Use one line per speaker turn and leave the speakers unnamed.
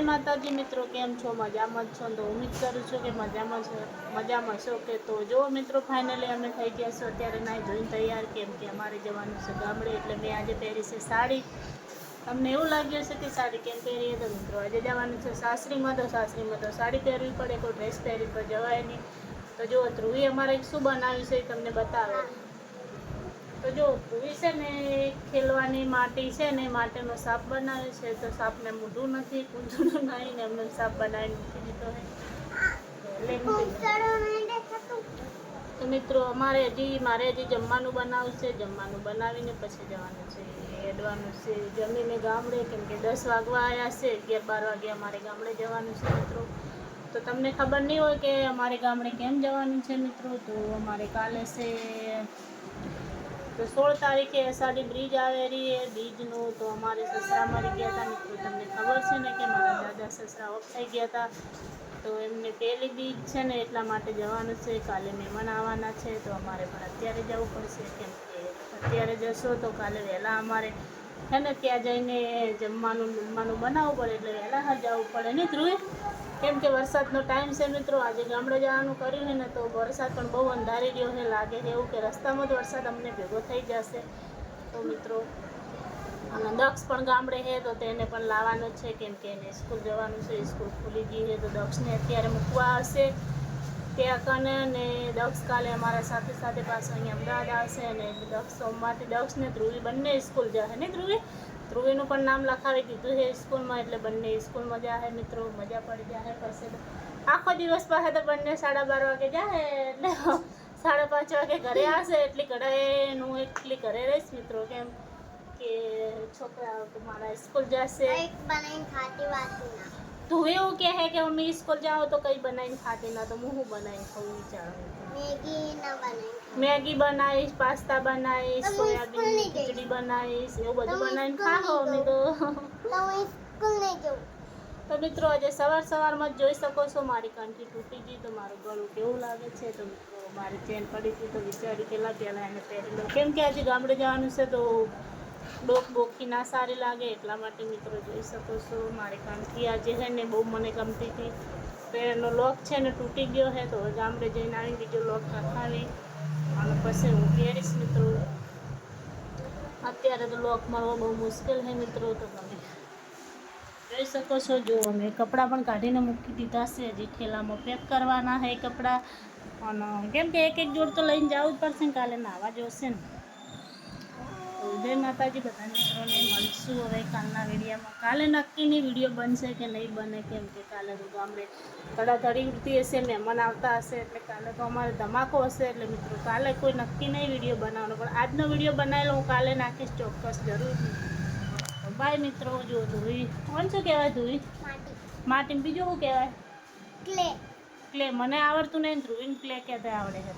જય માતાજી મિત્રો, કેમ છો? મજામાં જ છો? તો ઉમ્મીદ કરું છું કે મજામાં છો. કે તો જો મિત્રો, ફાઇનલી અમે થઈ ગયા છો અત્યારે નાઈ ધોઈને તૈયાર, કેમ કે અમારે જવાનું છે ગામડે. એટલે મેં આજે પહેરી છે સાડી. તમને એવું લાગ્યું છે કે સાડી કેમ પહેરીએ? તો મિત્રો આજે જવાનું છે સાસરીમાં. તો સાડી પહેરવી પડે, કોઈ ડ્રેસ પહેરી તો જવાય નહીં. તો જો ધ્રુવી અમારે શું બનાવ્યું છે એ તમને બતાવે. તો જો ધ્રુવી છે ને ખેલવાની માટી છે ને માટીનો સાપ બનાવે છે. તો સાપને મોઢું નથી, કૂંચડું નહીં ને એમને સાપ બનાવીને મૂકી દીધો છે. તો મિત્રો મારે હજી જમવાનું બનાવવું છે. જમવાનું બનાવીને પછી જવાનું છે, હેડવાનું છે જમીને ગામડે, કેમ કે 10 વાગવા આવ્યા છે. 11-12 વાગે અમારે ગામડે જવાનું છે મિત્રો. તો તમને ખબર નહીં હોય કે અમારે ગામડે કેમ જવાનું છે મિત્રો. તો અમારે કાલે છે તો 16 તારીખે અષાઢી બ્રિજ આવેલી એ બ્રિજનું. તો અમારે સસરા મરી ગયા હતા મિત્રો. તમને ખબર છે ને કે મારા દાદા સસરા ઓફ થઈ ગયા હતા. તો એમને પહેલી બીજ છે ને એટલા માટે જવાનું છે. કાલે મહેમાન આવવાના છે. તો અમારે પણ અત્યારે જવું પડશે, કેમ કે અત્યારે જશો તો કાલે વહેલા અમારે છે ને ત્યાં જઈને જમવાનું બનાવવું પડે. એટલે વહેલા જવું પડે ને ધ્રુવી, કેમ કે વરસાદનો ટાઈમ છે મિત્રો. આજે ગામડે જવાનું કર્યું ને તો વરસાદ પણ બહુ અંધારી રહ્યો છે. લાગે છે એવું કે રસ્તામાં જ વરસાદ અમને ભેગો થઈ જશે. તો મિત્રો અને દક્ષ પણ ગામડે છે તો તેને પણ લાવવાનો છે, કેમ કે એને સ્કૂલ જવાનું છે. સ્કૂલ ખુલી ગઈ છે તો દક્ષને અત્યારે મૂકવા આવશે ત્યાં કને. ને દક્ષ કાલે અમારા સાથે પાછો અહીંયા અમદાવાદ આવશે. અને દક્ષ સોમવારથી દક્ષ ને ધ્રુવી બંને સ્કૂલ જશે ને ધ્રુવીનું પણ નામ લખાવી દીધું છે સ્કૂલમાં. એટલે બંને સ્કૂલમાં જશે મિત્રો. મજા પડી જશે. પછી આખો દિવસ પાસે તો બંને 12:30 વાગે જાય, એટલે 5:30 વાગે ઘરે આવશે. એટલી ઘરે હું એકલી ઘરે રહીશ મિત્રો, કેમ કે છોકરા મારા સ્કૂલ જશે. તું એવું કહે કે મમ્મી સ્કૂલ જાઓ તો કંઈ બનાવીને ખાતી ના, તો હું શું બનાવીને ખાવું વિચારું? મેગી બનાવીશ, પાસ્તા બનાવીશ, સોયાબીનની ખીચડી બનાવીશ, એવું બધું બનાવીને ખાઓ અમે તો. તો મિત્રો આજે સવારમાં જ જોઈ શકો છો મારી કંઠી તૂટી ગઈ. તો મારું ગળું કેવું લાગે છે. તો મિત્રો મારી ચેન પડી હતી તો વિચારી પહેલાં એને પહેરી લો, કેમ કે આજે ગામડે જવાનું છે. તો બોકી ના સારી લાગે એટલા માટે મિત્રો જોઈ શકો છો મારી કંઠી આજે છે ને બહુ મને ગમતી હતી. તો એનો લોક છે ને તૂટી ગયો છે. તો હવે ગામડે જઈને આવી બીજો લોક નખાવી અને પછી હું પહેરીશ મિત્રો. અત્યારે તો લોક મારવો બહુ મુશ્કેલ છે મિત્રો. તો તમે જોઈ શકો છો. જો અમે કપડાં પણ કાઢીને મૂકી દીધા છે. હજી ઠેલામાં પેક કરવાના છે કપડાં. અને કેમ કે એક જોડ તો લઈને જવું જ પડશે ને, કાલે નાહવા જોશે ને. તો જય માતાજી બધા મિત્રોને. મળશું હવે કાલના વિડીયોમાં. કાલે નક્કીની વિડીયો બનશે કે નહીં બને, કેમ કે કાલે તો ગામડે ધડાધડી ઉડતી હશે, મહેમાન આવતા હશે. એટલે કાલે તો અમારે ધમાકો હશે. એટલે મિત્રો કાલે કોઈ નક્કી નહીં વિડીયો બનાવવાનો, પણ આજનો વિડીયો બનાવેલો હું કાલે નાખીશ ચોક્કસ જરૂર. બાય મિત્રો. જો ધોઈ કોણ શું કહેવાય? ધોઈ માટી. બીજું શું કહેવાય? ક્લે. મને આવડતું નહીં. ધ્રુવીને ક્લે કહેતા આવડે છે.